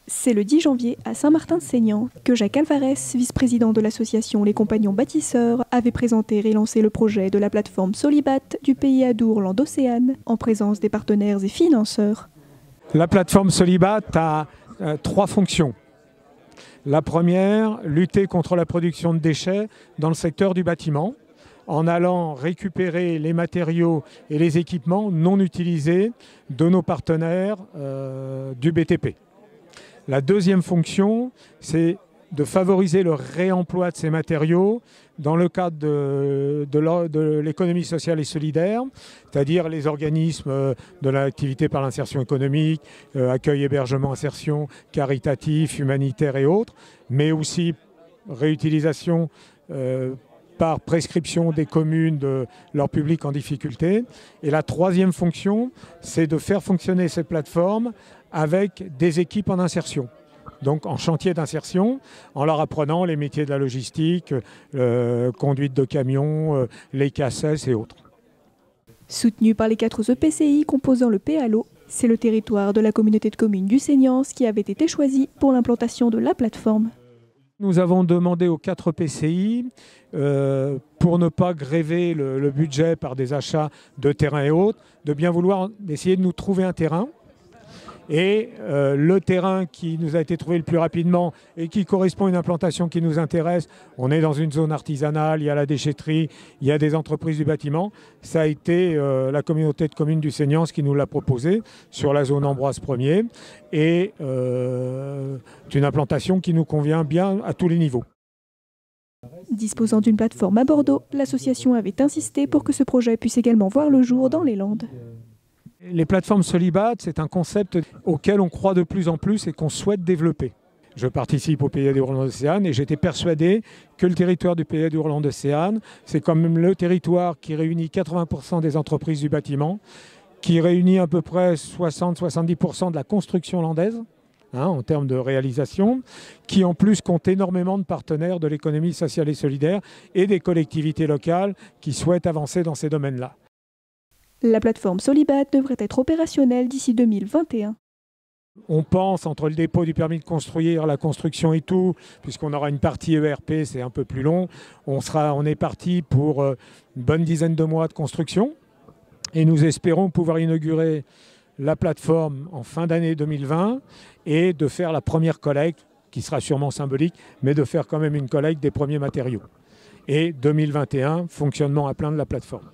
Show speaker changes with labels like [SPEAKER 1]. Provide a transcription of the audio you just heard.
[SPEAKER 1] C'est le 10 janvier à Saint-Martin-de-Seignan que Jacques Alvarez, vice-président de l'association Les Compagnons Bâtisseurs, avait présenté et lancé le projet de la plateforme Solibat du PIA d'Ourlande-Océane en présence des partenaires et financeurs.
[SPEAKER 2] La plateforme Solibat a trois fonctions. La première, lutter contre la production de déchets dans le secteur du bâtiment, en allant récupérer les matériaux et les équipements non utilisés de nos partenaires du BTP. La deuxième fonction, c'est de favoriser le réemploi de ces matériaux dans le cadre de l'économie sociale et solidaire, c'est-à-dire les organismes de l'activité par l'insertion économique, accueil, hébergement, insertion, caritatif, humanitaire et autres, mais aussi réutilisation par prescription des communes de leur public en difficulté. Et la troisième fonction, c'est de faire fonctionner cette plateforme avec des équipes en insertion. Donc en chantier d'insertion, en leur apprenant les métiers de la logistique, conduite de camions, les CACES et autres.
[SPEAKER 1] Soutenu par les 4 EPCI composant le PALO, c'est le territoire de la communauté de communes du Seignance qui avait été choisi pour l'implantation de la plateforme.
[SPEAKER 2] Nous avons demandé aux 4 EPCI, pour ne pas gréver le budget par des achats de terrain et autres, de bien vouloir essayer de nous trouver un terrain. Et le terrain qui nous a été trouvé le plus rapidement et qui correspond à une implantation qui nous intéresse, on est dans une zone artisanale, il y a la déchetterie, il y a des entreprises du bâtiment. Ça a été la communauté de communes du Seignance qui nous l'a proposé sur la zone Ambroise 1er. Et c'est une implantation qui nous convient bien à tous les niveaux.
[SPEAKER 1] Disposant d'une plateforme à Bordeaux, l'association avait insisté pour que ce projet puisse également voir le jour dans les Landes.
[SPEAKER 2] Les plateformes Solibat, c'est un concept auquel on croit de plus en plus et qu'on souhaite développer. Je participe au PIA d'Ourlande-Océane et j'étais persuadé que le territoire du PIA d'Ourlande-Océane, c'est quand même le territoire qui réunit 80% des entreprises du bâtiment, qui réunit à peu près 60-70% de la construction landaise, en termes de réalisation, qui en plus compte énormément de partenaires de l'économie sociale et solidaire et des collectivités locales qui souhaitent avancer dans ces domaines-là.
[SPEAKER 1] La plateforme Solibat devrait être opérationnelle d'ici 2021.
[SPEAKER 2] On pense, entre le dépôt du permis de construire, la construction et tout, puisqu'on aura une partie ERP, c'est un peu plus long, on est parti pour une bonne dizaine de mois de construction. Et nous espérons pouvoir inaugurer la plateforme en fin d'année 2020 et de faire la première collecte, qui sera sûrement symbolique, mais de faire quand même une collecte des premiers matériaux. Et 2021, fonctionnement à plein de la plateforme.